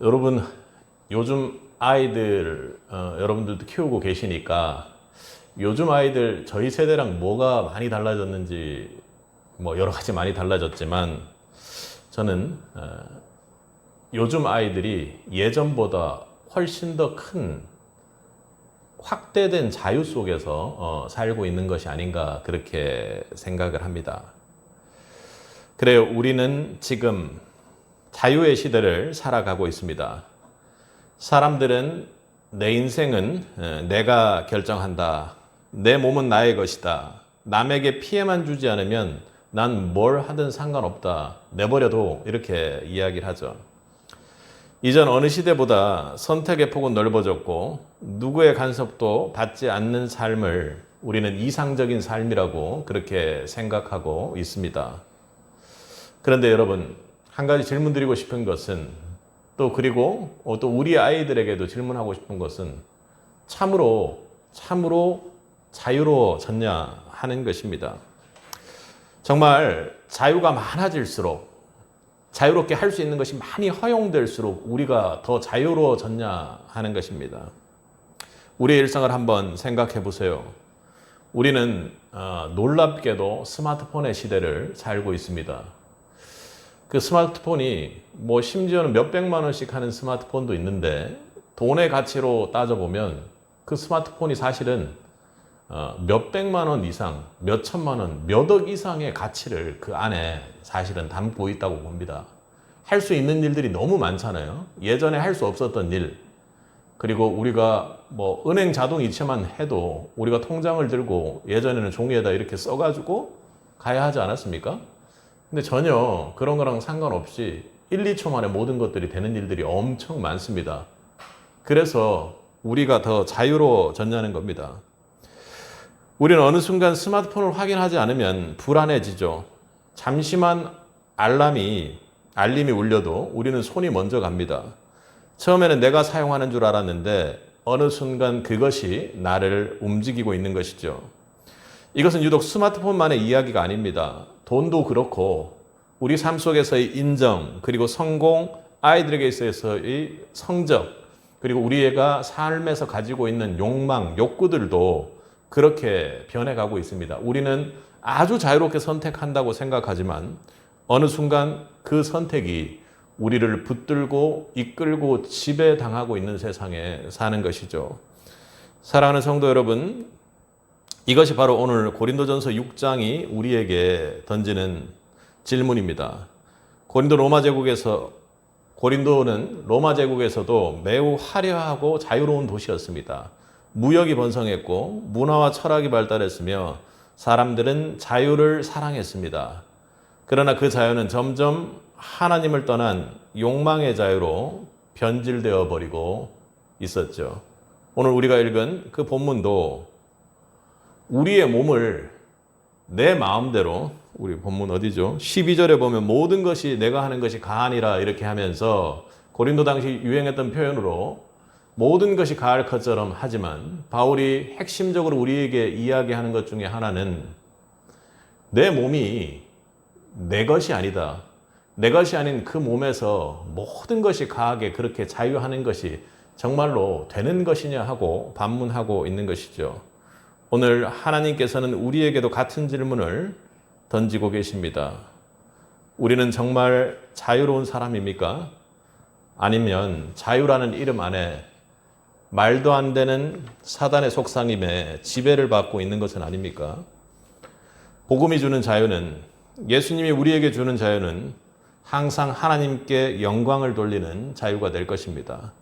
여러분 요즘 아이들 여러분들도 키우고 계시니까 요즘 아이들 저희 세대랑 뭐가 많이 달라졌는지 뭐 여러 가지 많이 달라졌지만 저는 요즘 아이들이 예전보다 훨씬 더 큰 확대된 자유 속에서 살고 있는 것이 아닌가 그렇게 생각을 합니다. 그래요. 우리는 지금 자유의 시대를 살아가고 있습니다. 사람들은 내 인생은 내가 결정한다. 내 몸은 나의 것이다. 남에게 피해만 주지 않으면 난 뭘 하든 상관없다. 내버려둬. 이렇게 이야기를 하죠. 이전 어느 시대보다 선택의 폭은 넓어졌고 누구의 간섭도 받지 않는 삶을 우리는 이상적인 삶이라고 그렇게 생각하고 있습니다. 그런데 여러분, 한 가지 질문 드리고 싶은 것은 그리고 또 우리 아이들에게도 질문하고 싶은 것은 참으로 자유로워졌냐 하는 것입니다. 정말 자유가 많아질수록 자유롭게 할 수 있는 것이 많이 허용될수록 우리가 더 자유로워졌냐 하는 것입니다. 우리의 일상을 한번 생각해 보세요. 우리는 놀랍게도 스마트폰의 시대를 살고 있습니다. 그 스마트폰이 심지어는 몇백만 원씩 하는 스마트폰도 있는데 돈의 가치로 따져보면 그 스마트폰이 사실은 몇백만 원 이상, 몇천만 원, 몇억 이상의 가치를 그 안에 사실은 담고 있다고 봅니다. 할 수 있는 일들이 너무 많잖아요. 예전에 할 수 없었던 일, 그리고 우리가 은행 자동 이체만 해도 우리가 통장을 들고 예전에는 종이에다 이렇게 써가지고 가야 하지 않았습니까? 근데 전혀 그런 거랑 상관없이 1, 2초 만에 모든 것들이 되는 일들이 엄청 많습니다. 그래서 우리가 더 자유로워졌냐는 겁니다. 우리는 어느 순간 스마트폰을 확인하지 않으면 불안해지죠. 잠시만 알림이 울려도 우리는 손이 먼저 갑니다. 처음에는 내가 사용하는 줄 알았는데 어느 순간 그것이 나를 움직이고 있는 것이죠. 이것은 유독 스마트폰만의 이야기가 아닙니다. 돈도 그렇고 우리 삶 속에서의 인정, 그리고 성공, 아이들에게 있어서의 성적, 그리고 우리가 삶에서 가지고 있는 욕망, 욕구들도 그렇게 변해가고 있습니다. 우리는 아주 자유롭게 선택한다고 생각하지만 어느 순간 그 선택이 우리를 붙들고 이끌고 지배당하고 있는 세상에 사는 것이죠. 사랑하는 성도 여러분, 이것이 바로 오늘 고린도전서 6장이 우리에게 던지는 질문입니다. 고린도는 로마 제국에서도 매우 화려하고 자유로운 도시였습니다. 무역이 번성했고 문화와 철학이 발달했으며 사람들은 자유를 사랑했습니다. 그러나 그 자유는 점점 하나님을 떠난 욕망의 자유로 변질되어 버리고 있었죠. 오늘 우리가 읽은 그 본문도 우리의 몸을 내 마음대로, 우리 본문 어디죠? 12절에 보면 모든 것이 내가 하는 것이 가하니라 이렇게 하면서 고린도 당시 유행했던 표현으로 모든 것이 가할 것처럼 하지만 바울이 핵심적으로 우리에게 이야기하는 것 중에 하나는 내 몸이 내 것이 아니다. 내 것이 아닌 그 몸에서 모든 것이 가하게 그렇게 자유하는 것이 정말로 되는 것이냐 하고 반문하고 있는 것이죠. 오늘 하나님께서는 우리에게도 같은 질문을 던지고 계십니다. 우리는 정말 자유로운 사람입니까? 아니면 자유라는 이름 안에 말도 안 되는 사단의 속삭임에 지배를 받고 있는 것은 아닙니까? 복음이 주는 자유는, 예수님이 우리에게 주는 자유는 항상 하나님께 영광을 돌리는 자유가 될 것입니다.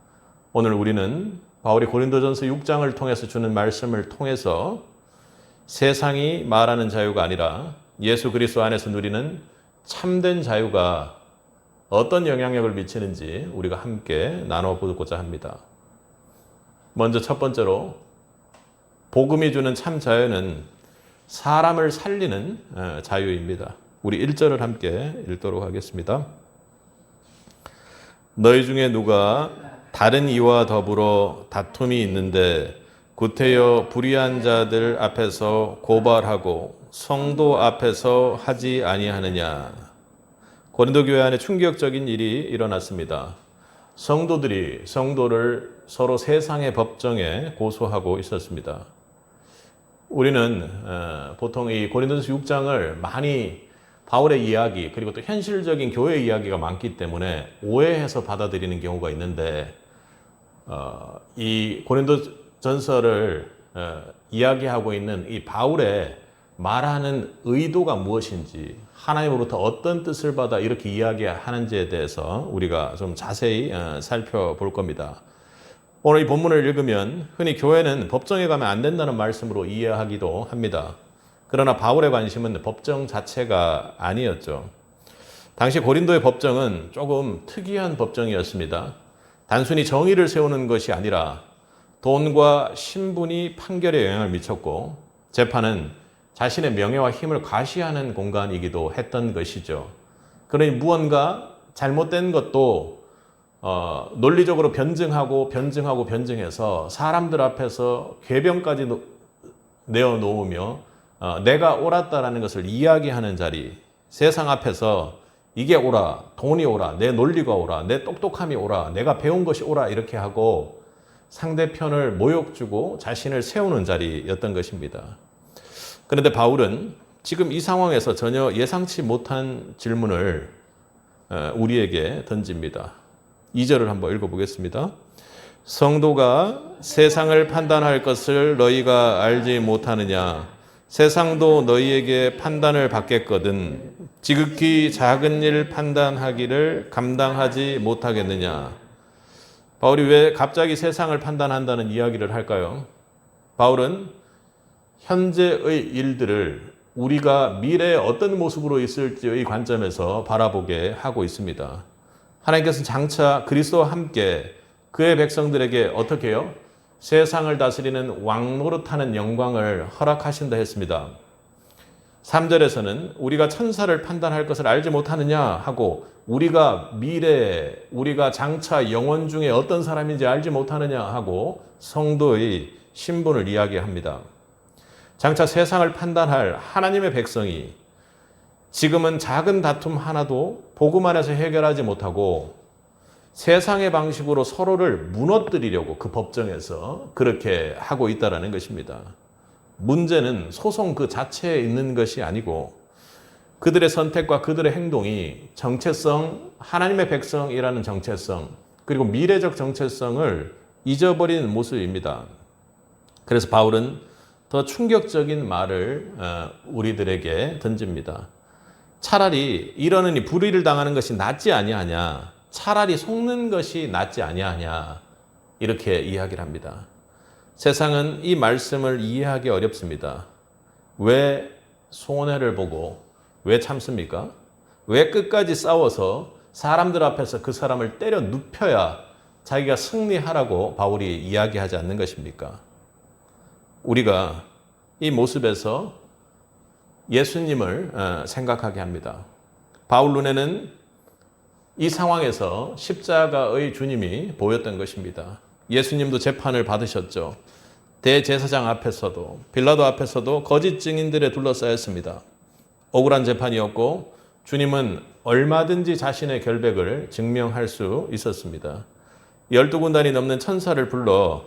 오늘 우리는 바울이 고린도전서 6장을 통해서 주는 말씀을 통해서 세상이 말하는 자유가 아니라 예수 그리스도 안에서 누리는 참된 자유가 어떤 영향력을 미치는지 우리가 함께 나눠보고자 합니다. 먼저 첫 번째로 복음이 주는 참 자유는 사람을 살리는 자유입니다. 우리 1절을 함께 읽도록 하겠습니다. 너희 중에 누가 다른 이와 더불어 다툼이 있는데 구태여 불의한 자들 앞에서 고발하고 성도 앞에서 하지 아니하느냐. 고린도 교회 안에 충격적인 일이 일어났습니다. 성도들이 성도를 서로 세상의 법정에 고소하고 있었습니다. 우리는 보통 이 고린도전서 6장을 많이 바울의 이야기 그리고 또 현실적인 교회 이야기가 많기 때문에 오해해서 받아들이는 경우가 있는데 이 고린도전서를 이야기하고 있는 이 바울의 말하는 의도가 무엇인지 하나님으로부터 어떤 뜻을 받아 이렇게 이야기하는지에 대해서 우리가 좀 자세히 살펴볼 겁니다. 오늘 이 본문을 읽으면 흔히 교회는 법정에 가면 안 된다는 말씀으로 이해하기도 합니다. 그러나 바울의 관심은 법정 자체가 아니었죠. 당시 고린도의 법정은 조금 특이한 법정이었습니다. 단순히 정의를 세우는 것이 아니라 돈과 신분이 판결에 영향을 미쳤고 재판은 자신의 명예와 힘을 과시하는 공간이기도 했던 것이죠. 그러니 무언가 잘못된 것도 논리적으로 변증해서 사람들 앞에서 궤변까지 내어놓으며 내가 옳았다라는 것을 이야기하는 자리, 세상 앞에서 이게 옳아, 돈이 옳아, 내 논리가 옳아, 내 똑똑함이 옳아, 내가 배운 것이 옳아 이렇게 하고 상대편을 모욕 주고 자신을 세우는 자리였던 것입니다. 그런데 바울은 지금 이 상황에서 전혀 예상치 못한 질문을 우리에게 던집니다. 2절을 한번 읽어보겠습니다. 성도가 세상을 판단할 것을 너희가 알지 못하느냐? 세상도 너희에게 판단을 받겠거든 지극히 작은 일 판단하기를 감당하지 못하겠느냐? 바울이 왜 갑자기 세상을 판단한다는 이야기를 할까요? 바울은 현재의 일들을 우리가 미래에 어떤 모습으로 있을지의 관점에서 바라보게 하고 있습니다. 하나님께서는 장차 그리스도와 함께 그의 백성들에게 어떻게 해요? 세상을 다스리는 왕노릇하는 영광을 허락하신다 했습니다. 3절에서는 우리가 천사를 판단할 것을 알지 못하느냐 하고 우리가 미래에 우리가 장차 영원 중에 어떤 사람인지 알지 못하느냐 하고 성도의 신분을 이야기합니다. 장차 세상을 판단할 하나님의 백성이 지금은 작은 다툼 하나도 복음 안에서 해결하지 못하고 세상의 방식으로 서로를 무너뜨리려고 그 법정에서 그렇게 하고 있다는 것입니다. 문제는 소송 그 자체에 있는 것이 아니고 그들의 선택과 그들의 행동이 정체성, 하나님의 백성이라는 정체성, 그리고 미래적 정체성을 잊어버리는 모습입니다. 그래서 바울은 더 충격적인 말을 우리들에게 던집니다. 차라리 이러느니 불의를 당하는 것이 낫지 아니하냐? 차라리 속는 것이 낫지 아니하냐? 이렇게 이야기를 합니다. 세상은 이 말씀을 이해하기 어렵습니다. 왜 손해를 보고 왜 참습니까? 왜 끝까지 싸워서 사람들 앞에서 그 사람을 때려 눕혀야 자기가 승리하라고 바울이 이야기하지 않는 것입니까? 우리가 이 모습에서 예수님을 생각하게 합니다. 바울 눈에는 이 상황에서 십자가의 주님이 보였던 것입니다. 예수님도 재판을 받으셨죠. 대제사장 앞에서도 빌라도 앞에서도 거짓 증인들에 둘러싸였습니다. 억울한 재판이었고 주님은 얼마든지 자신의 결백을 증명할 수 있었습니다. 12군단이 넘는 천사를 불러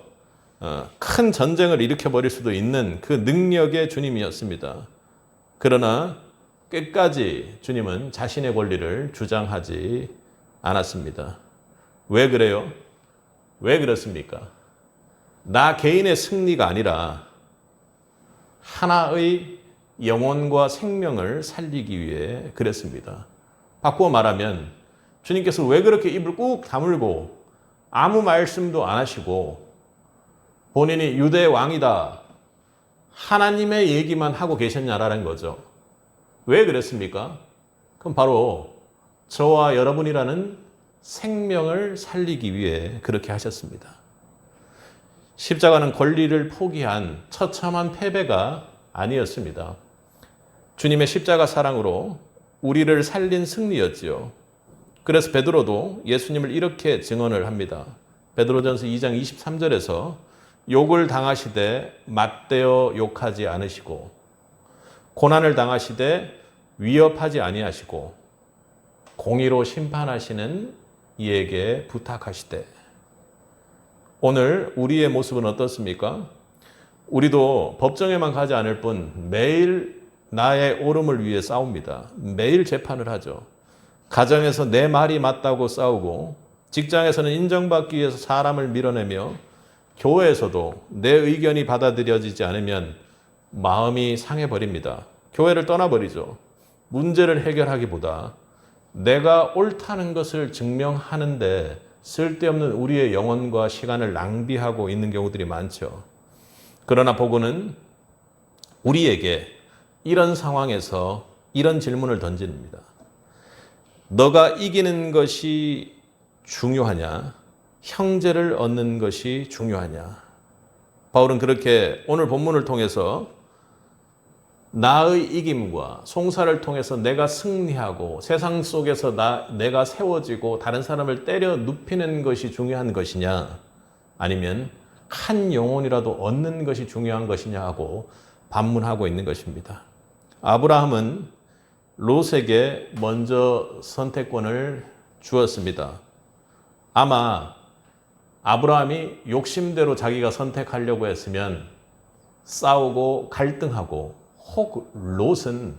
큰 전쟁을 일으켜버릴 수도 있는 그 능력의 주님이었습니다. 그러나 끝까지 주님은 자신의 권리를 주장하지 않았습니다. 왜 그래요? 왜 그렇습니까? 나 개인의 승리가 아니라 하나의 영혼과 생명을 살리기 위해 그랬습니다. 바꾸어 말하면 주님께서 왜 그렇게 입을 꾹 다물고 아무 말씀도 안 하시고 본인이 유대의 왕이다 하나님의 얘기만 하고 계셨냐라는 거죠. 왜 그랬습니까? 그럼 바로 저와 여러분이라는 생명을 살리기 위해 그렇게 하셨습니다. 십자가는 권리를 포기한 처참한 패배가 아니었습니다. 주님의 십자가 사랑으로 우리를 살린 승리였지요. 그래서 베드로도 예수님을 이렇게 증언을 합니다. 베드로전서 2장 23절에서 욕을 당하시되 맞대어 욕하지 않으시고 고난을 당하시되 위협하지 아니하시고 공의로 심판하시는 이에게 부탁하시되. 오늘 우리의 모습은 어떻습니까? 우리도 법정에만 가지 않을 뿐 매일 나의 옳음을 위해 싸웁니다. 매일 재판을 하죠. 가정에서 내 말이 맞다고 싸우고, 직장에서는 인정받기 위해서 사람을 밀어내며, 교회에서도 내 의견이 받아들여지지 않으면 마음이 상해버립니다. 교회를 떠나버리죠. 문제를 해결하기보다 내가 옳다는 것을 증명하는데 쓸데없는 우리의 영혼과 시간을 낭비하고 있는 경우들이 많죠. 그러나 복음은 우리에게 이런 상황에서 이런 질문을 던집니다. 너가 이기는 것이 중요하냐? 형제를 얻는 것이 중요하냐? 바울은 그렇게 오늘 본문을 통해서 나의 이김과 송사를 통해서 내가 승리하고 세상 속에서 내가 세워지고 다른 사람을 때려 눕히는 것이 중요한 것이냐, 아니면 한 영혼이라도 얻는 것이 중요한 것이냐 하고 반문하고 있는 것입니다. 아브라함은 롯에게 먼저 선택권을 주었습니다. 아마 아브라함이 욕심대로 자기가 선택하려고 했으면 싸우고 갈등하고, 혹 롯은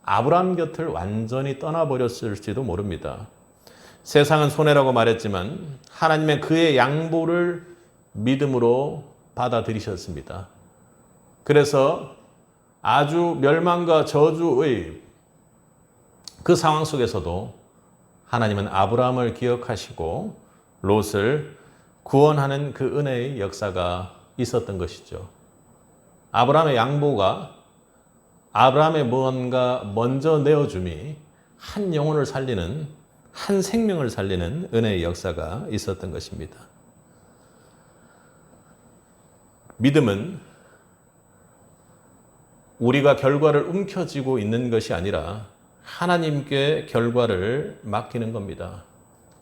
아브라함 곁을 완전히 떠나버렸을지도 모릅니다. 세상은 손해라고 말했지만 하나님은 그의 양보를 믿음으로 받아들이셨습니다. 그래서 아주 멸망과 저주의 그 상황 속에서도 하나님은 아브라함을 기억하시고 롯을 구원하는 그 은혜의 역사가 있었던 것이죠. 아브라함의 양보가, 아브라함의 무언가 먼저 내어줌이 한 영혼을 살리는, 한 생명을 살리는 은혜의 역사가 있었던 것입니다. 믿음은 우리가 결과를 움켜쥐고 있는 것이 아니라 하나님께 결과를 맡기는 겁니다.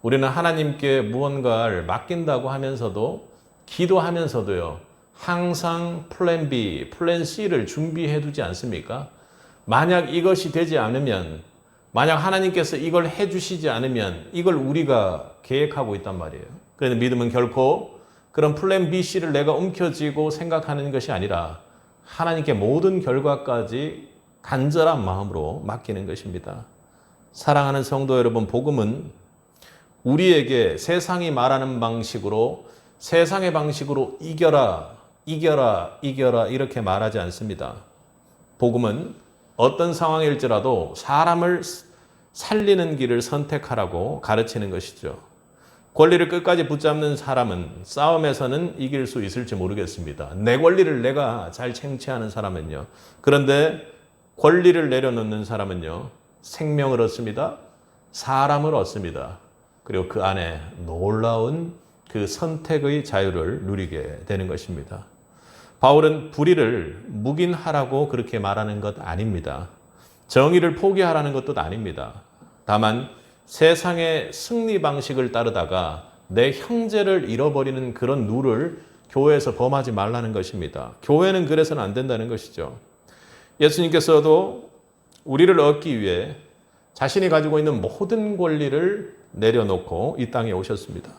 우리는 하나님께 무언가를 맡긴다고 하면서도, 기도하면서도요, 항상 플랜 B, 플랜 C를 준비해 두지 않습니까? 만약 이것이 되지 않으면, 만약 하나님께서 이걸 해 주시지 않으면 이걸 우리가 계획하고 있단 말이에요. 그래서 믿음은 결코 그런 플랜 B, C를 내가 움켜쥐고 생각하는 것이 아니라 하나님께 모든 결과까지 간절한 마음으로 맡기는 것입니다. 사랑하는 성도 여러분, 복음은 우리에게 세상이 말하는 방식으로, 세상의 방식으로 이겨라, 이겨라, 이겨라 이렇게 말하지 않습니다. 복음은 어떤 상황일지라도 사람을 살리는 길을 선택하라고 가르치는 것이죠. 권리를 끝까지 붙잡는 사람은 싸움에서는 이길 수 있을지 모르겠습니다. 내 권리를 내가 잘 챙취하는 사람은요. 그런데 권리를 내려놓는 사람은요, 생명을 얻습니다. 사람을 얻습니다. 그리고 그 안에 놀라운 그 선택의 자유를 누리게 되는 것입니다. 바울은 불의를 묵인하라고 그렇게 말하는 것 아닙니다. 정의를 포기하라는 것도 아닙니다. 다만 세상의 승리 방식을 따르다가 내 형제를 잃어버리는 그런 룰을 교회에서 범하지 말라는 것입니다. 교회는 그래서는 안 된다는 것이죠. 예수님께서도 우리를 얻기 위해 자신이 가지고 있는 모든 권리를 내려놓고 이 땅에 오셨습니다.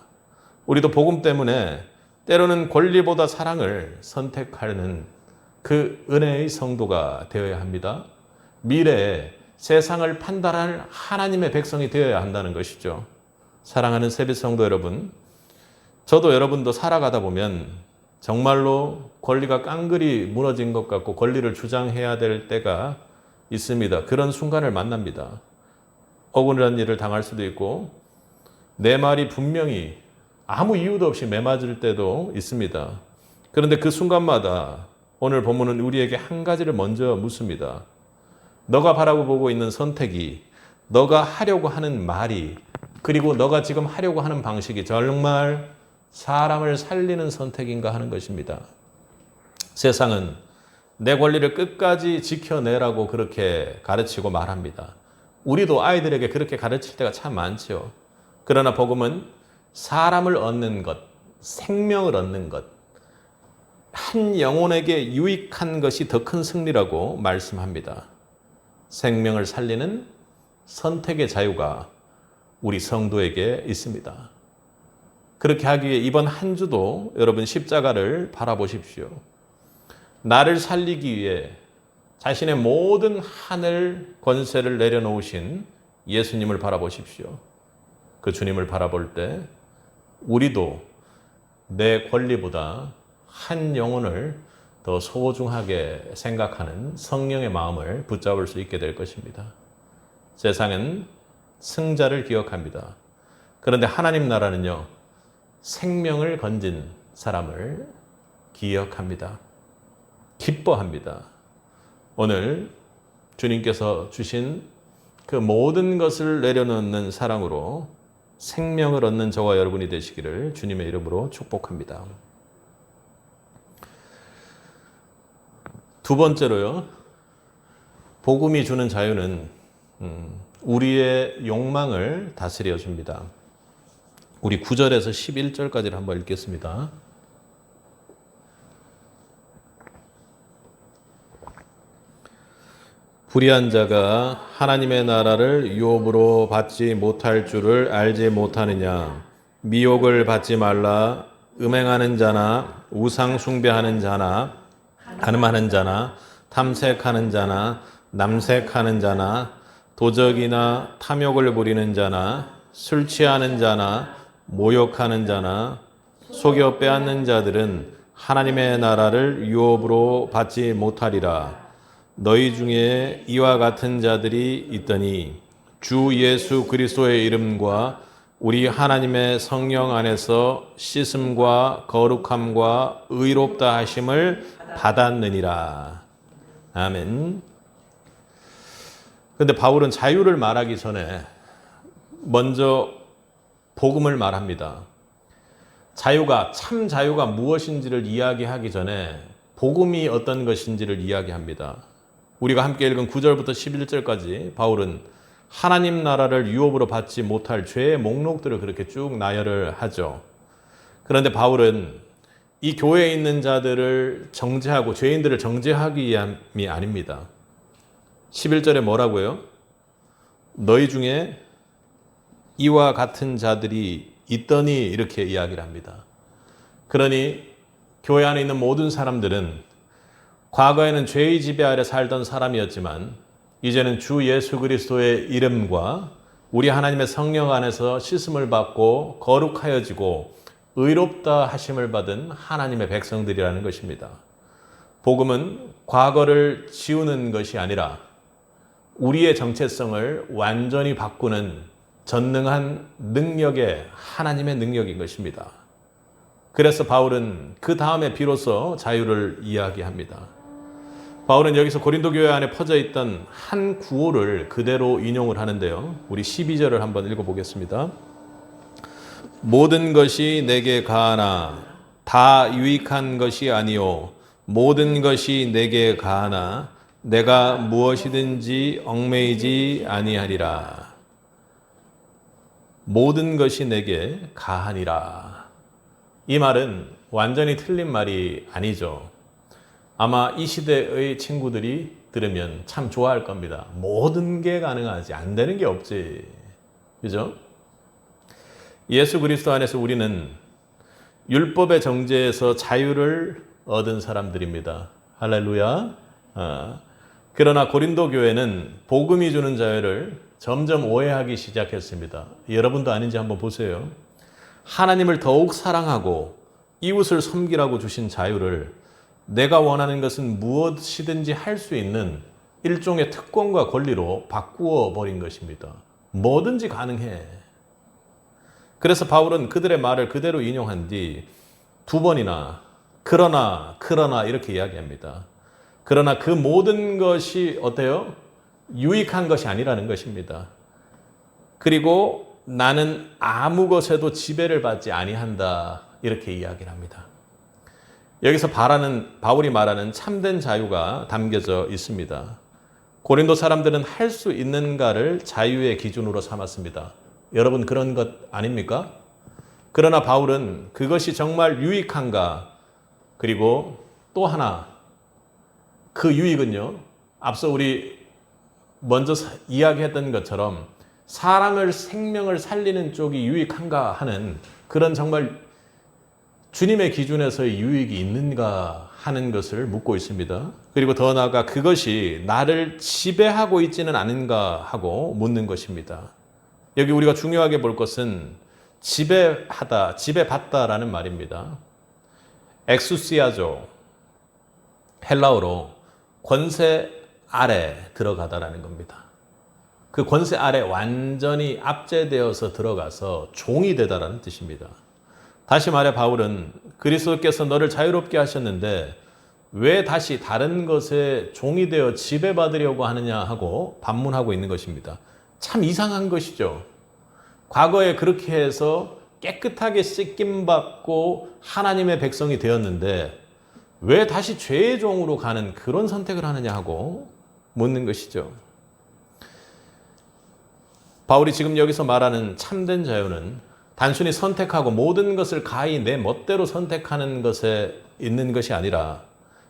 우리도 복음 때문에 때로는 권리보다 사랑을 선택하는 그 은혜의 성도가 되어야 합니다. 미래에 세상을 판단할 하나님의 백성이 되어야 한다는 것이죠. 사랑하는 세빛 성도 여러분, 저도 여러분도 살아가다 보면 정말로 권리가 깡그리 무너진 것 같고 권리를 주장해야 될 때가 있습니다. 그런 순간을 만납니다. 억울한 일을 당할 수도 있고 내 말이 분명히 아무 이유도 없이 매맞을 때도 있습니다. 그런데 그 순간마다 오늘 본문은 우리에게 한 가지를 먼저 묻습니다. 너가 바라보고 있는 선택이, 너가 하려고 하는 말이, 그리고 너가 지금 하려고 하는 방식이 정말 사람을 살리는 선택인가 하는 것입니다. 세상은 내 권리를 끝까지 지켜내라고 그렇게 가르치고 말합니다. 우리도 아이들에게 그렇게 가르칠 때가 참 많죠. 그러나 복음은 사람을 얻는 것, 생명을 얻는 것, 한 영혼에게 유익한 것이 더 큰 승리라고 말씀합니다. 생명을 살리는 선택의 자유가 우리 성도에게 있습니다. 그렇게 하기 위해 이번 한 주도 여러분 십자가를 바라보십시오. 나를 살리기 위해 자신의 모든 하늘 권세를 내려놓으신 예수님을 바라보십시오. 그 주님을 바라볼 때 우리도 내 권리보다 한 영혼을 더 소중하게 생각하는 성령의 마음을 붙잡을 수 있게 될 것입니다. 세상은 승자를 기억합니다. 그런데 하나님 나라는요, 생명을 건진 사람을 기억합니다. 기뻐합니다. 오늘 주님께서 주신 그 모든 것을 내려놓는 사랑으로 생명을 얻는 저와 여러분이 되시기를 주님의 이름으로 축복합니다. 두 번째로요, 복음이 주는 자유는 우리의 욕망을 다스려 줍니다. 우리 9절에서 11절까지를 한번 읽겠습니다. 불의한 자가 하나님의 나라를 유업으로 받지 못할 줄을 알지 못하느냐. 미혹을 받지 말라. 음행하는 자나 우상 숭배하는 자나 간음하는 자나 탐색하는 자나 남색하는 자나 도적이나 탐욕을 부리는 자나 술 취하는 자나 모욕하는 자나 속여 빼앗는 자들은 하나님의 나라를 유업으로 받지 못하리라. 너희 중에 이와 같은 자들이 있더니 주 예수 그리스도의 이름과 우리 하나님의 성령 안에서 씻음과 거룩함과 의롭다 하심을 받았느니라. 아멘. 그런데 바울은 자유를 말하기 전에 먼저 복음을 말합니다. 자유가, 참 자유가 무엇인지를 이야기하기 전에 복음이 어떤 것인지를 이야기합니다. 우리가 함께 읽은 9절부터 11절까지 바울은 하나님 나라를 유업으로 받지 못할 죄의 목록들을 그렇게 쭉 나열을 하죠. 그런데 바울은 이 교회에 있는 자들을 정죄하고 죄인들을 정죄하기 위함이 아닙니다. 11절에 뭐라고요? 너희 중에 이와 같은 자들이 있더니 이렇게 이야기를 합니다. 그러니 교회 안에 있는 모든 사람들은 과거에는 죄의 지배 아래 살던 사람이었지만 이제는 주 예수 그리스도의 이름과 우리 하나님의 성령 안에서 씻음을 받고 거룩하여지고 의롭다 하심을 받은 하나님의 백성들이라는 것입니다. 복음은 과거를 지우는 것이 아니라 우리의 정체성을 완전히 바꾸는 전능한 능력의 하나님의 능력인 것입니다. 그래서 바울은 그 다음에 비로소 자유를 이야기합니다. 바울은 여기서 고린도 교회 안에 퍼져 있던 한 구호를 그대로 인용을 하는데요. 우리 12절을 한번 읽어보겠습니다. 모든 것이 내게 가하나 다 유익한 것이 아니요 모든 것이 내게 가하나 내가 무엇이든지 얽매이지 아니하리라. 모든 것이 내게 가하니라. 이 말은 완전히 틀린 말이 아니죠. 아마 이 시대의 친구들이 들으면 참 좋아할 겁니다. 모든 게 가능하지 안 되는 게 없지. 그죠? 예수 그리스도 안에서 우리는 율법의 정죄에서 자유를 얻은 사람들입니다. 할렐루야. 그러나 고린도 교회는 복음이 주는 자유를 점점 오해하기 시작했습니다. 여러분도 아닌지 한번 보세요. 하나님을 더욱 사랑하고 이웃을 섬기라고 주신 자유를 내가 원하는 것은 무엇이든지 할 수 있는 일종의 특권과 권리로 바꾸어 버린 것입니다. 뭐든지 가능해. 그래서 바울은 그들의 말을 그대로 인용한 뒤 두 번이나 그러나 이렇게 이야기합니다. 그러나 그 모든 것이 어때요? 유익한 것이 아니라는 것입니다. 그리고 나는 아무 것에도 지배를 받지 아니한다. 이렇게 이야기를 합니다. 여기서 바울이 말하는 참된 자유가 담겨져 있습니다. 고린도 사람들은 할 수 있는가를 자유의 기준으로 삼았습니다. 여러분 그런 것 아닙니까? 그러나 바울은 그것이 정말 유익한가, 그리고 또 하나 그 유익은요, 앞서 우리 먼저 이야기했던 것처럼 사람을 생명을 살리는 쪽이 유익한가 하는 그런 정말 주님의 기준에서의 유익이 있는가 하는 것을 묻고 있습니다. 그리고 더 나아가 그것이 나를 지배하고 있지는 않은가 하고 묻는 것입니다. 여기 우리가 중요하게 볼 것은 지배하다, 지배받다라는 말입니다. 엑수시아죠. 헬라어로 권세 아래 들어가다라는 겁니다. 그 권세 아래 완전히 압제되어서 들어가서 종이 되다라는 뜻입니다. 다시 말해 바울은 그리스도께서 너를 자유롭게 하셨는데 왜 다시 다른 것에 종이 되어 지배받으려고 하느냐 하고 반문하고 있는 것입니다. 참 이상한 것이죠. 과거에 그렇게 해서 깨끗하게 씻김받고 하나님의 백성이 되었는데 왜 다시 죄의 종으로 가는 그런 선택을 하느냐 하고 묻는 것이죠. 바울이 지금 여기서 말하는 참된 자유는 단순히 선택하고 모든 것을 가히 내 멋대로 선택하는 것에 있는 것이 아니라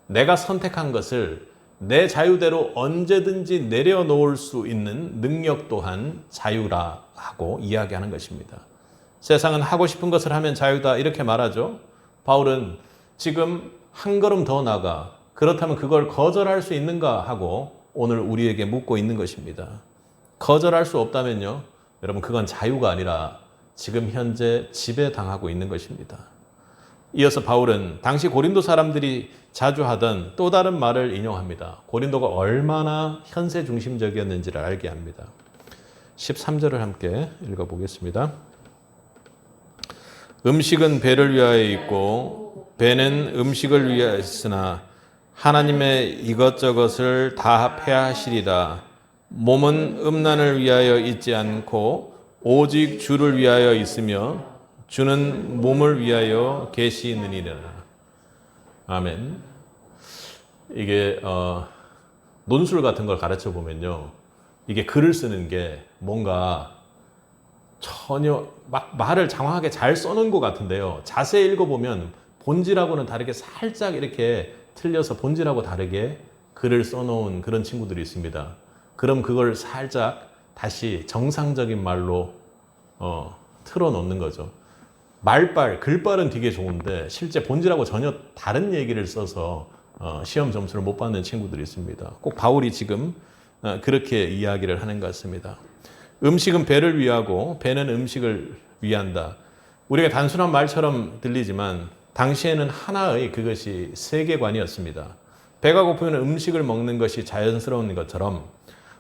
내가 선택한 것을 내 자유대로 언제든지 내려놓을 수 있는 능력 또한 자유라 하고 이야기하는 것입니다. 세상은 하고 싶은 것을 하면 자유다 이렇게 말하죠. 바울은 지금 한 걸음 더 나가 그렇다면 그걸 거절할 수 있는가 하고 오늘 우리에게 묻고 있는 것입니다. 거절할 수 없다면요, 여러분 그건 자유가 아니라 지금 현재 지배당하고 있는 것입니다. 이어서 바울은 당시 고린도 사람들이 자주 하던 또 다른 말을 인용합니다. 고린도가 얼마나 현세 중심적이었는지를 알게 합니다. 13절을 함께 읽어보겠습니다. 음식은 배를 위하여 있고 배는 음식을 위하여 있으나 하나님의 이것저것을 다 폐하시리라. 몸은 음란을 위하여 있지 않고 오직 주를 위하여 있으며 주는 몸을 위하여 계시느니라. 아멘. 이게 논술 같은 걸 가르쳐 보면요, 이게 글을 쓰는 게 뭔가 전혀 막 말을 장황하게 잘 써놓은 것 같은데요, 자세히 읽어보면 본질하고는 다르게 살짝 이렇게 틀려서 본질하고 다르게 글을 써놓은 그런 친구들이 있습니다. 그럼 그걸 살짝 다시 정상적인 말로 틀어놓는 거죠. 말빨, 글빨은 되게 좋은데 실제 본질하고 전혀 다른 얘기를 써서 시험 점수를 못 받는 친구들이 있습니다. 꼭 바울이 지금 그렇게 이야기를 하는 것 같습니다. 음식은 배를 위하고 배는 음식을 위한다. 우리가 단순한 말처럼 들리지만 당시에는 하나의 그것이 세계관이었습니다. 배가 고프면 음식을 먹는 것이 자연스러운 것처럼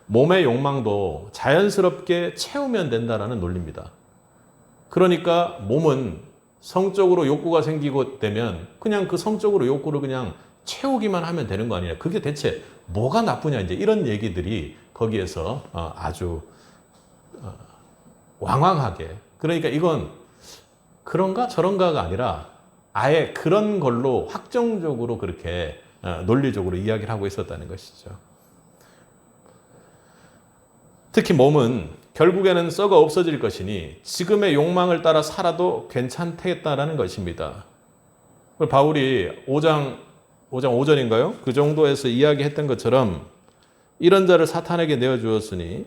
몸의 욕망도 자연스럽게 채우면 된다라는 논리입니다. 그러니까 몸은 성적으로 욕구가 생기고 되면 그냥 그 성적으로 욕구를 그냥 채우기만 하면 되는 거 아니냐. 그게 대체 뭐가 나쁘냐. 이제 이런 얘기들이 거기에서 아주 왕왕하게. 그러니까 이건 그런가 저런가가 아니라 아예 그런 걸로 확정적으로 그렇게 논리적으로 이야기를 하고 있었다는 것이죠. 특히 몸은 결국에는 썩어 없어질 것이니 지금의 욕망을 따라 살아도 괜찮겠다라는 것입니다. 바울이 5장 5절인가요? 그 정도에서 이야기했던 것처럼 이런 자를 사탄에게 내어주었으니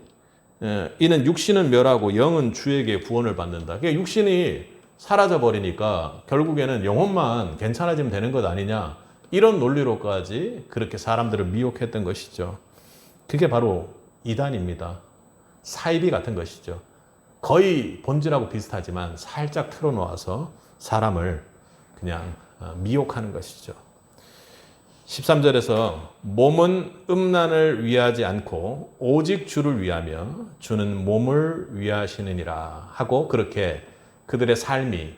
이는 육신은 멸하고 영은 주에게 구원을 받는다. 그러니까 육신이 사라져버리니까 결국에는 영혼만 괜찮아지면 되는 것 아니냐. 이런 논리로까지 그렇게 사람들을 미혹했던 것이죠. 그게 바로 이단입니다. 사이비 같은 것이죠. 거의 본질하고 비슷하지만 살짝 틀어놓아서 사람을 그냥 미혹하는 것이죠. 13절에서 몸은 음란을 위하지 않고 오직 주를 위하며 주는 몸을 위하시느니라 하고 그렇게 그들의 삶이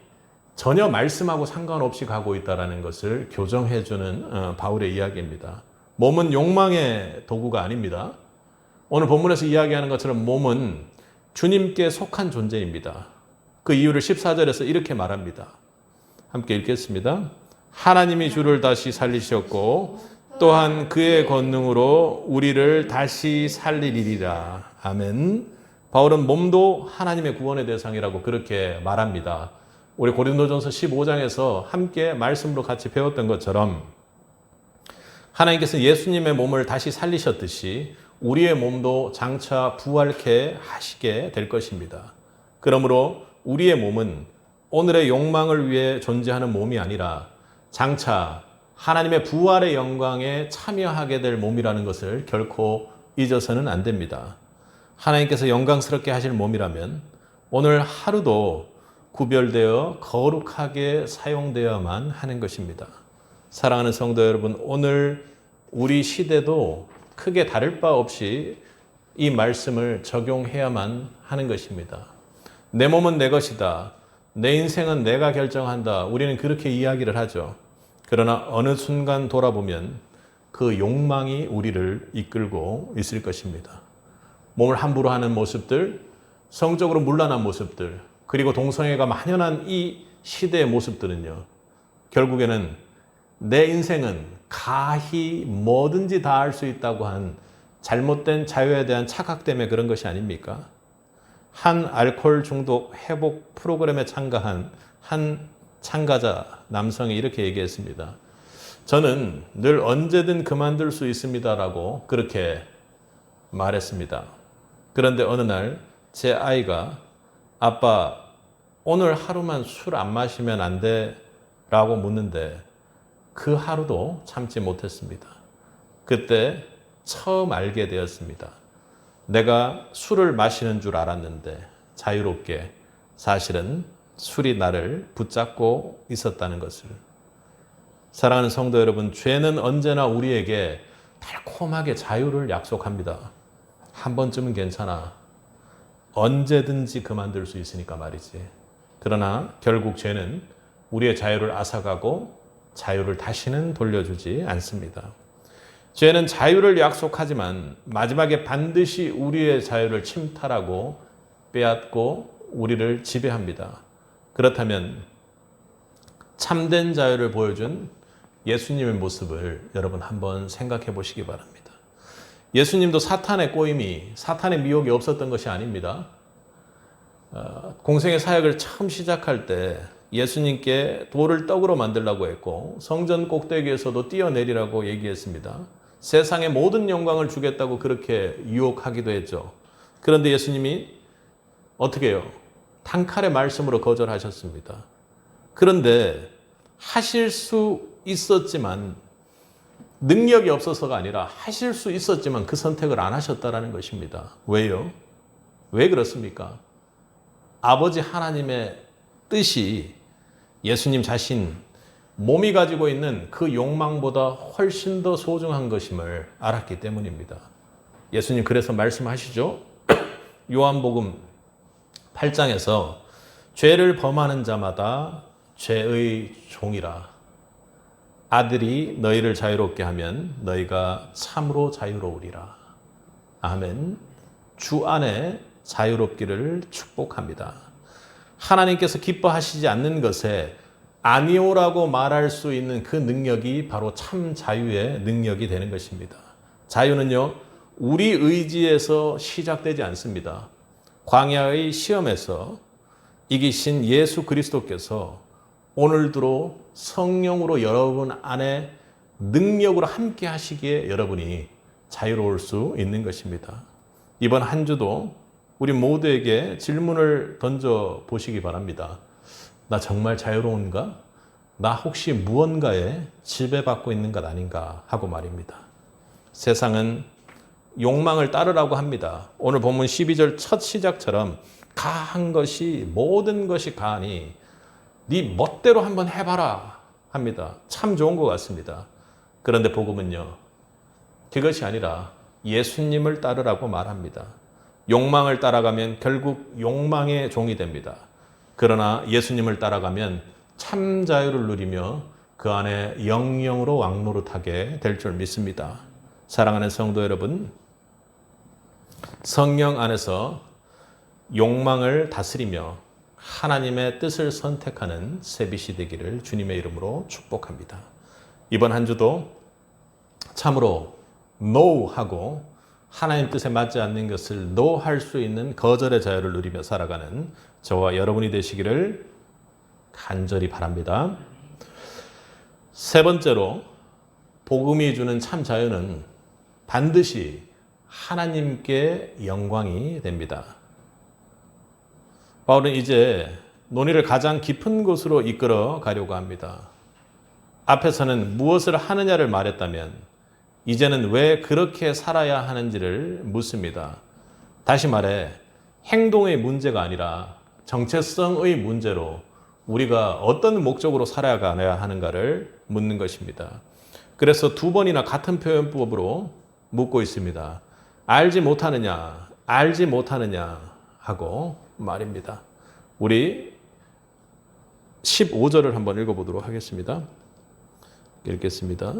전혀 말씀하고 상관없이 가고 있다는 것을 교정해주는 바울의 이야기입니다. 몸은 욕망의 도구가 아닙니다. 오늘 본문에서 이야기하는 것처럼 몸은 주님께 속한 존재입니다. 그 이유를 14절에서 이렇게 말합니다. 함께 읽겠습니다. 하나님이 주를 다시 살리셨고 또한 그의 권능으로 우리를 다시 살리리라. 아멘. 바울은 몸도 하나님의 구원의 대상이라고 그렇게 말합니다. 우리 고린도전서 15장에서 함께 말씀으로 같이 배웠던 것처럼 하나님께서 예수님의 몸을 다시 살리셨듯이 우리의 몸도 장차 부활케 하시게 될 것입니다. 그러므로 우리의 몸은 오늘의 욕망을 위해 존재하는 몸이 아니라 장차 하나님의 부활의 영광에 참여하게 될 몸이라는 것을 결코 잊어서는 안 됩니다. 하나님께서 영광스럽게 하실 몸이라면 오늘 하루도 구별되어 거룩하게 사용되어야만 하는 것입니다. 사랑하는 성도 여러분, 오늘 우리 시대도 크게 다를 바 없이 이 말씀을 적용해야만 하는 것입니다. 내 몸은 내 것이다. 내 인생은 내가 결정한다. 우리는 그렇게 이야기를 하죠. 그러나 어느 순간 돌아보면 그 욕망이 우리를 이끌고 있을 것입니다. 몸을 함부로 하는 모습들, 성적으로 문란한 모습들, 그리고 동성애가 만연한 이 시대의 모습들은요, 결국에는 내 인생은 가히 뭐든지 다 할 수 있다고 한 잘못된 자유에 대한 착각 때문에 그런 것이 아닙니까? 한 알코올 중독 회복 프로그램에 참가한 한 참가자 남성이 이렇게 얘기했습니다. 저는 늘 언제든 그만둘 수 있습니다라고 그렇게 말했습니다. 그런데 어느 날 제 아이가 아빠, 오늘 하루만 술 안 마시면 안 돼? 라고 묻는데 그 하루도 참지 못했습니다. 그때 처음 알게 되었습니다. 내가 술을 마시는 줄 알았는데 자유롭게 사실은 술이 나를 붙잡고 있었다는 것을. 사랑하는 성도 여러분, 죄는 언제나 우리에게 달콤하게 자유를 약속합니다. 한 번쯤은 괜찮아. 언제든지 그만둘 수 있으니까 말이지. 그러나 결국 죄는 우리의 자유를 앗아가고 자유를 다시는 돌려주지 않습니다. 죄는 자유를 약속하지만 마지막에 반드시 우리의 자유를 침탈하고 빼앗고 우리를 지배합니다. 그렇다면 참된 자유를 보여준 예수님의 모습을 여러분 한번 생각해 보시기 바랍니다. 예수님도 사탄의 꼬임이, 사탄의 미혹이 없었던 것이 아닙니다. 공생의 사역을 처음 시작할 때 예수님께 돌을 떡으로 만들라고 했고 성전 꼭대기에서도 뛰어내리라고 얘기했습니다. 세상의 모든 영광을 주겠다고 그렇게 유혹하기도 했죠. 그런데 예수님이 어떻게 해요? 단칼의 말씀으로 거절하셨습니다. 그런데 하실 수 있었지만 능력이 없어서가 아니라 하실 수 있었지만 그 선택을 안 하셨다는 것입니다. 왜요? 왜 그렇습니까? 아버지 하나님의 뜻이 예수님 자신 몸이 가지고 있는 그 욕망보다 훨씬 더 소중한 것임을 알았기 때문입니다. 예수님 그래서 말씀하시죠. 요한복음 8장에서 죄를 범하는 자마다 죄의 종이라. 아들이 너희를 자유롭게 하면 너희가 참으로 자유로우리라. 아멘. 주 안에 자유롭기를 축복합니다. 하나님께서 기뻐하시지 않는 것에 아니오라고 말할 수 있는 그 능력이 바로 참 자유의 능력이 되는 것입니다. 자유는요, 우리 의지에서 시작되지 않습니다. 광야의 시험에서 이기신 예수 그리스도께서 오늘도 성령으로 여러분 안에 능력으로 함께 하시기에 여러분이 자유로울 수 있는 것입니다. 이번 한 주도 우리 모두에게 질문을 던져 보시기 바랍니다. 나 정말 자유로운가? 나 혹시 무언가에 지배받고 있는 것 아닌가 하고 말입니다. 세상은 욕망을 따르라고 합니다. 오늘 본문 12절 첫 시작처럼 가한 것이 모든 것이 가하니 네 멋대로 한번 해봐라 합니다. 참 좋은 것 같습니다. 그런데 복음은요, 그것이 아니라 예수님을 따르라고 말합니다. 욕망을 따라가면 결국 욕망의 종이 됩니다. 그러나 예수님을 따라가면 참 자유를 누리며 그 안에 영영으로 왕노릇하게 될 줄 믿습니다. 사랑하는 성도 여러분, 성령 안에서 욕망을 다스리며 하나님의 뜻을 선택하는 새빛이 되기를 주님의 이름으로 축복합니다. 이번 한 주도 참으로 NO 하고 하나님 뜻에 맞지 않는 것을 NO 할 수 있는 거절의 자유를 누리며 살아가는 저와 여러분이 되시기를 간절히 바랍니다. 세 번째로 복음이 주는 참 자유는 반드시 하나님께 영광이 됩니다. 바울은 이제 논의를 가장 깊은 곳으로 이끌어 가려고 합니다. 앞에서는 무엇을 하느냐를 말했다면 이제는 왜 그렇게 살아야 하는지를 묻습니다. 다시 말해 행동의 문제가 아니라 정체성의 문제로 우리가 어떤 목적으로 살아가야 하는가를 묻는 것입니다. 그래서 두 번이나 같은 표현법으로 묻고 있습니다. 알지 못하느냐, 알지 못하느냐 하고 말입니다. 우리 15절을 한번 읽어보도록 하겠습니다. 읽겠습니다.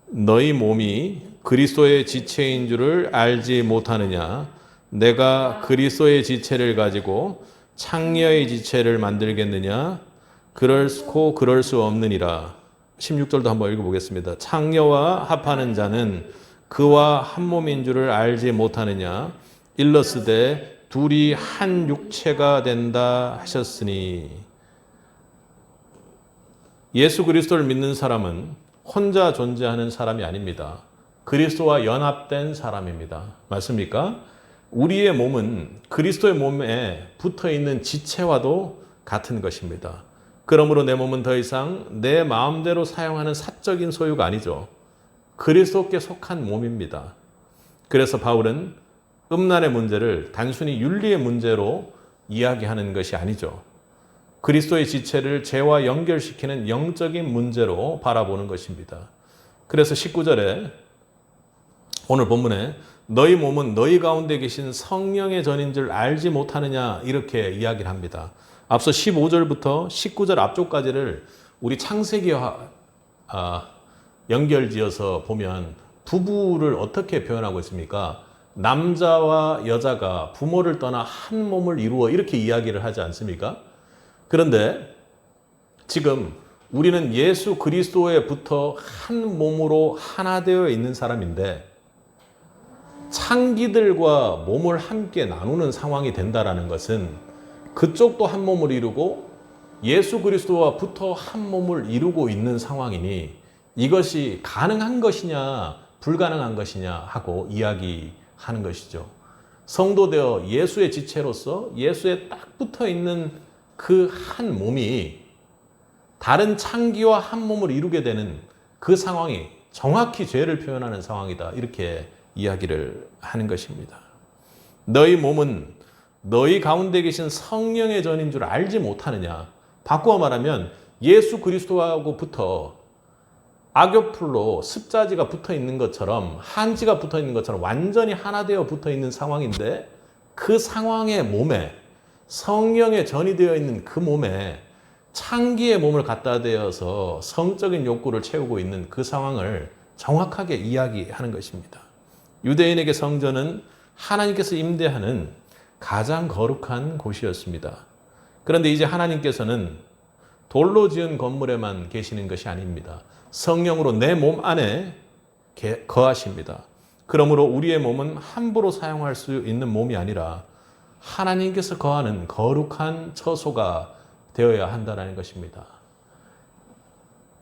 너희 몸이 그리스도의 지체인 줄을 알지 못하느냐? 내가 그리스도의 지체를 가지고 창녀의 지체를 만들겠느냐? 그럴 수 없느니라. 16절도 한번 읽어보겠습니다. 창녀와 합하는 자는 그와 한 몸인 줄을 알지 못하느냐? 일러스되 둘이 한 육체가 된다 하셨으니. 예수 그리스도를 믿는 사람은 혼자 존재하는 사람이 아닙니다. 그리스도와 연합된 사람입니다. 맞습니까? 우리의 몸은 그리스도의 몸에 붙어있는 지체와도 같은 것입니다. 그러므로 내 몸은 더 이상 내 마음대로 사용하는 사적인 소유가 아니죠. 그리스도께 속한 몸입니다. 그래서 바울은 음란의 문제를 단순히 윤리의 문제로 이야기하는 것이 아니죠. 그리스도의 지체를 죄와 연결시키는 영적인 문제로 바라보는 것입니다. 그래서 19절에 오늘 본문에 너희 몸은 너희 가운데 계신 성령의 전인 줄 알지 못하느냐 이렇게 이야기를 합니다. 앞서 15절부터 19절 앞쪽까지를 우리 창세기와 연결지어서 보면 부부를 어떻게 표현하고 있습니까? 남자와 여자가 부모를 떠나 한 몸을 이루어 이렇게 이야기를 하지 않습니까? 그런데 지금 우리는 예수 그리스도에 붙어 한 몸으로 하나 되어 있는 사람인데 창기들과 몸을 함께 나누는 상황이 된다라는 것은 그쪽도 한 몸을 이루고 예수 그리스도와 붙어 한 몸을 이루고 있는 상황이니 이것이 가능한 것이냐 불가능한 것이냐 하고 이야기하는 것이죠. 성도되어 예수의 지체로서 예수에 딱 붙어 있는 그 한 몸이 다른 창기와 한 몸을 이루게 되는 그 상황이 정확히 죄를 표현하는 상황이다. 이렇게 이야기를 하는 것입니다. 너희 몸은 너희 가운데 계신 성령의 전인 줄 알지 못하느냐. 바꾸어 말하면 예수 그리스도하고부터 악교풀로 습자지가 붙어 있는 것처럼 한지가 붙어 있는 것처럼 완전히 하나 되어 붙어 있는 상황인데 그 상황의 몸에 성령의 전이 되어 있는 그 몸에 창기의 몸을 갖다 대어서 성적인 욕구를 채우고 있는 그 상황을 정확하게 이야기하는 것입니다. 유대인에게 성전은 하나님께서 임대하는 가장 거룩한 곳이었습니다. 그런데 이제 하나님께서는 돌로 지은 건물에만 계시는 것이 아닙니다. 성령으로 내 몸 안에 거하십니다. 그러므로 우리의 몸은 함부로 사용할 수 있는 몸이 아니라 하나님께서 거하는 거룩한 처소가 되어야 한다는 것입니다.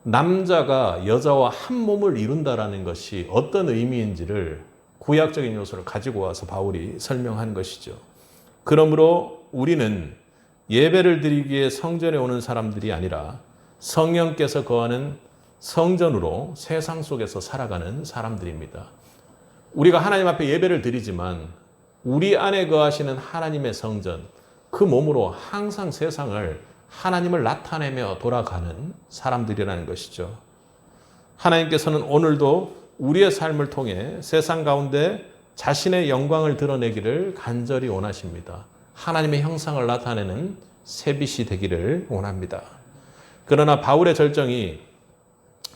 남자가 여자와 한 몸을 이룬다라는 것이 어떤 의미인지를 구약적인 요소를 가지고 와서 바울이 설명한 것이죠. 그러므로 우리는 예배를 드리기에 성전에 오는 사람들이 아니라 성령께서 거하는 성전으로 세상 속에서 살아가는 사람들입니다. 우리가 하나님 앞에 예배를 드리지만 우리 안에 거하시는 하나님의 성전, 그 몸으로 항상 세상을 하나님을 나타내며 돌아가는 사람들이라는 것이죠. 하나님께서는 오늘도 우리의 삶을 통해 세상 가운데 자신의 영광을 드러내기를 간절히 원하십니다. 하나님의 형상을 나타내는 새빛이 되기를 원합니다. 그러나 바울의 절정이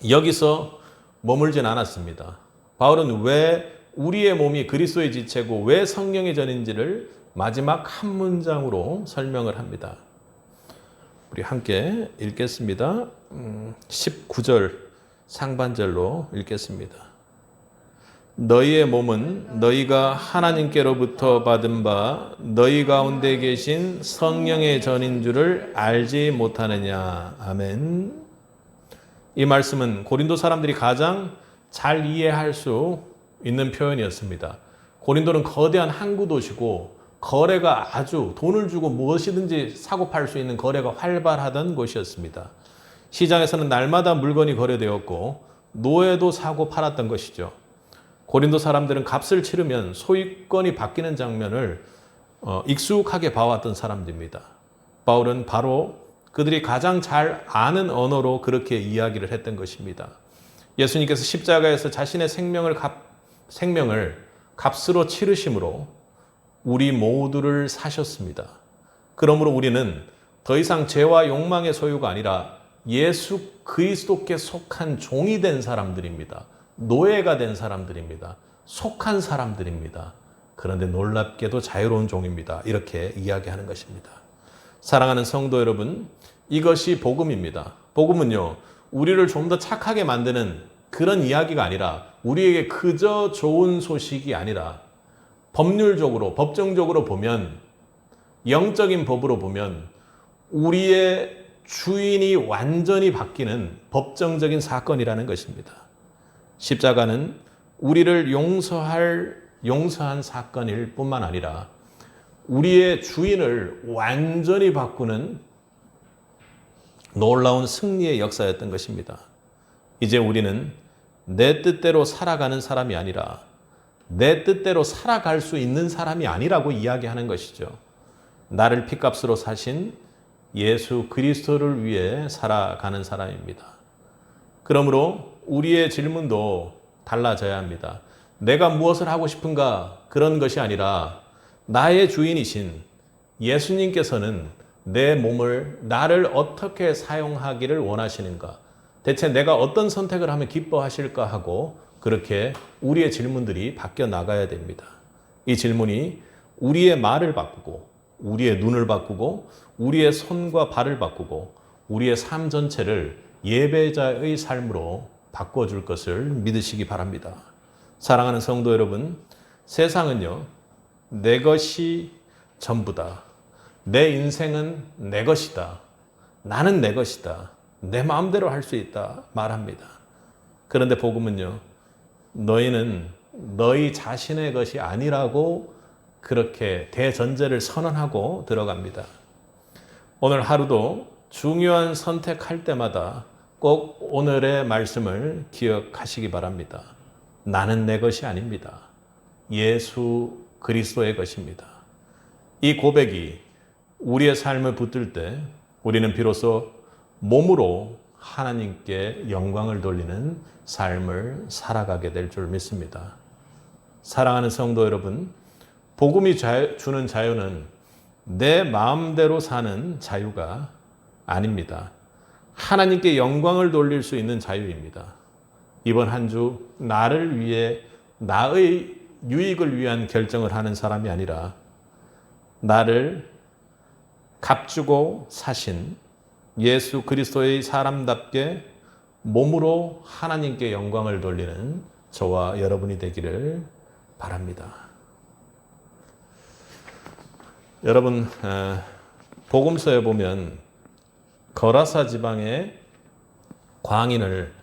여기서 머물진 않았습니다. 바울은 왜 우리의 몸이 그리스도의 지체고 왜 성령의 전인지를 마지막 한 문장으로 설명을 합니다. 우리 함께 읽겠습니다. 19절 상반절로 읽겠습니다. 너희의 몸은 너희가 하나님께로부터 받은 바 너희 가운데 계신 성령의 전인 줄을 알지 못하느냐. 아멘. 이 말씀은 고린도 사람들이 가장 잘 이해할 수 있는 표현이었습니다. 고린도는 거대한 항구 도시고 거래가 아주 돈을 주고 무엇이든지 사고 팔 수 있는 거래가 활발하던 곳이었습니다. 시장에서는 날마다 물건이 거래되었고 노예도 사고 팔았던 것이죠. 고린도 사람들은 값을 치르면 소유권이 바뀌는 장면을 익숙하게 봐왔던 사람들입니다. 바울은 바로 그들이 가장 잘 아는 언어로 그렇게 이야기를 했던 것입니다. 예수님께서 십자가에서 자신의 생명을 값으로 치르심으로 우리 모두를 사셨습니다. 그러므로 우리는 더 이상 죄와 욕망의 소유가 아니라 예수 그리스도께 속한 종이 된 사람들입니다. 노예가 된 사람들입니다. 속한 사람들입니다. 그런데 놀랍게도 자유로운 종입니다. 이렇게 이야기하는 것입니다. 사랑하는 성도 여러분, 이것이 복음입니다. 복음은요, 우리를 좀 더 착하게 만드는 그런 이야기가 아니라 우리에게 그저 좋은 소식이 아니라 법률적으로, 법정적으로 보면, 영적인 법으로 보면 우리의 주인이 완전히 바뀌는 법정적인 사건이라는 것입니다. 십자가는 우리를 용서한 사건일 뿐만 아니라 우리의 주인을 완전히 바꾸는 놀라운 승리의 역사였던 것입니다. 이제 우리는 내 뜻대로 살아가는 사람이 아니라 내 뜻대로 살아갈 수 있는 사람이 아니라고 이야기하는 것이죠. 나를 핏값으로 사신 예수 그리스도를 위해 살아가는 사람입니다. 그러므로 우리의 질문도 달라져야 합니다. 내가 무엇을 하고 싶은가? 그런 것이 아니라 나의 주인이신 예수님께서는 내 몸을, 나를 어떻게 사용하기를 원하시는가? 대체 내가 어떤 선택을 하면 기뻐하실까 하고 그렇게 우리의 질문들이 바뀌어 나가야 됩니다. 이 질문이 우리의 말을 바꾸고 우리의 눈을 바꾸고 우리의 손과 발을 바꾸고 우리의 삶 전체를 예배자의 삶으로 바꿔줄 것을 믿으시기 바랍니다. 사랑하는 성도 여러분, 세상은요, 내 것이 전부다. 내 인생은 내 것이다. 나는 내 것이다. 내 마음대로 할 수 있다 말합니다. 그런데 복음은요, 너희는 너희 자신의 것이 아니라고 그렇게 대전제를 선언하고 들어갑니다. 오늘 하루도 중요한 선택할 때마다 꼭 오늘의 말씀을 기억하시기 바랍니다. 나는 내 것이 아닙니다. 예수 그리스도의 것입니다. 이 고백이 우리의 삶을 붙들 때 우리는 비로소 몸으로 하나님께 영광을 돌리는 삶을 살아가게 될 줄 믿습니다. 사랑하는 성도 여러분, 복음이 주는 자유는 내 마음대로 사는 자유가 아닙니다. 하나님께 영광을 돌릴 수 있는 자유입니다. 이번 한 주 나를 위해 나의 유익을 위한 결정을 하는 사람이 아니라 나를 값주고 사신 예수 그리스도의 사람답게 몸으로 하나님께 영광을 돌리는 저와 여러분이 되기를 바랍니다. 여러분, 복음서에 보면 거라사 지방의 광인을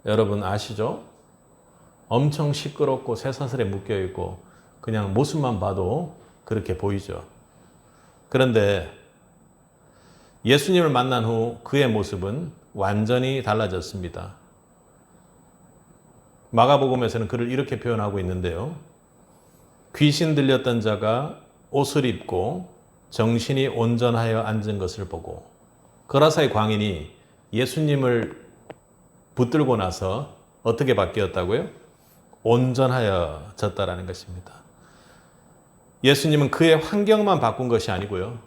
여러분 아시죠? 엄청 시끄럽고 쇠사슬에 묶여있고 그냥 모습만 봐도 그렇게 보이죠. 그런데 예수님을 만난 후 그의 모습은 완전히 달라졌습니다. 마가복음에서는 그를 이렇게 표현하고 있는데요. 귀신 들렸던 자가 옷을 입고 정신이 온전하여 앉은 것을 보고, 거라사의 광인이 예수님을 붙들고 나서 어떻게 바뀌었다고요? 온전하여졌다라는 것입니다. 예수님은 그의 환경만 바꾼 것이 아니고요,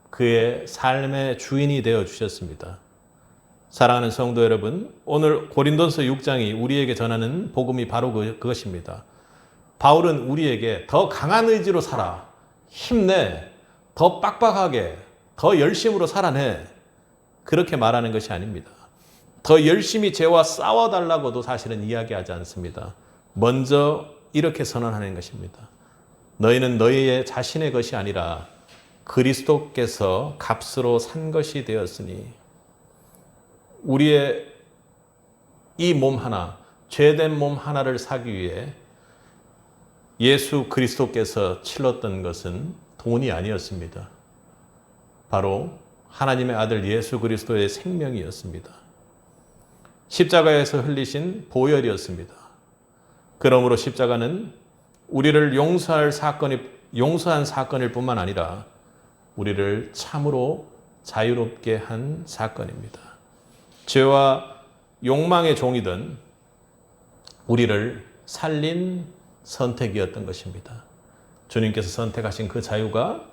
그의 삶의 주인이 되어 주셨습니다. 사랑하는 성도 여러분, 오늘 고린도서 6장이 우리에게 전하는 복음이 바로 그것입니다. 바울은 우리에게 더 강한 의지로 살아, 힘내, 더 빡빡하게, 더 열심으로 살아내, 그렇게 말하는 것이 아닙니다. 더 열심히 죄와 싸워달라고도 사실은 이야기하지 않습니다. 먼저 이렇게 선언하는 것입니다. 너희는 너희의 자신의 것이 아니라 그리스도께서 값으로 산 것이 되었으니, 우리의 이 몸 하나, 죄된 몸 하나를 사기 위해 예수 그리스도께서 치렀던 것은 돈이 아니었습니다. 바로 하나님의 아들 예수 그리스도의 생명이었습니다. 십자가에서 흘리신 보혈이었습니다. 그러므로 십자가는 우리를 용서한 사건일 뿐만 아니라 우리를 참으로 자유롭게 한 사건입니다. 죄와 욕망의 종이던 우리를 살린 선택이었던 것입니다. 주님께서 선택하신 그 자유가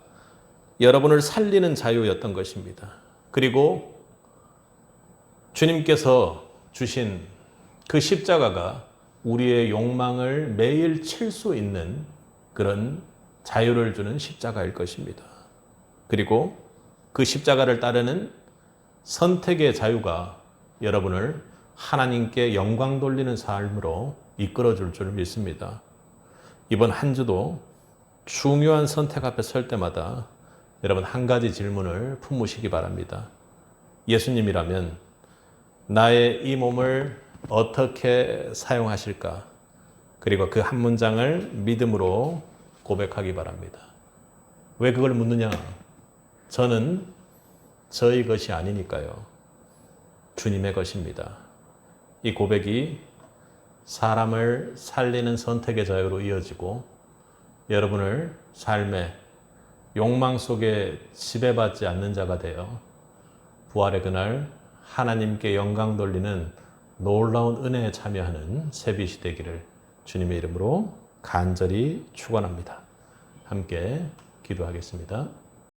여러분을 살리는 자유였던 것입니다. 그리고 주님께서 주신 그 십자가가 우리의 욕망을 매일 칠 수 있는 그런 자유를 주는 십자가일 것입니다. 그리고 그 십자가를 따르는 선택의 자유가 여러분을 하나님께 영광 돌리는 삶으로 이끌어 줄 줄 믿습니다. 이번 한 주도 중요한 선택 앞에 설 때마다 여러분 한 가지 질문을 품으시기 바랍니다. 예수님이라면 나의 이 몸을 어떻게 사용하실까? 그리고 그 한 문장을 믿음으로 고백하기 바랍니다. 왜 그걸 묻느냐? 저는 저의 것이 아니니까요. 주님의 것입니다. 이 고백이 사람을 살리는 선택의 자유로 이어지고 여러분을 삶의 욕망 속에 지배받지 않는 자가 되어 부활의 그날 하나님께 영광 돌리는 놀라운 은혜에 참여하는 새빛이 되기를 주님의 이름으로 간절히 축원합니다. 함께 기도하겠습니다.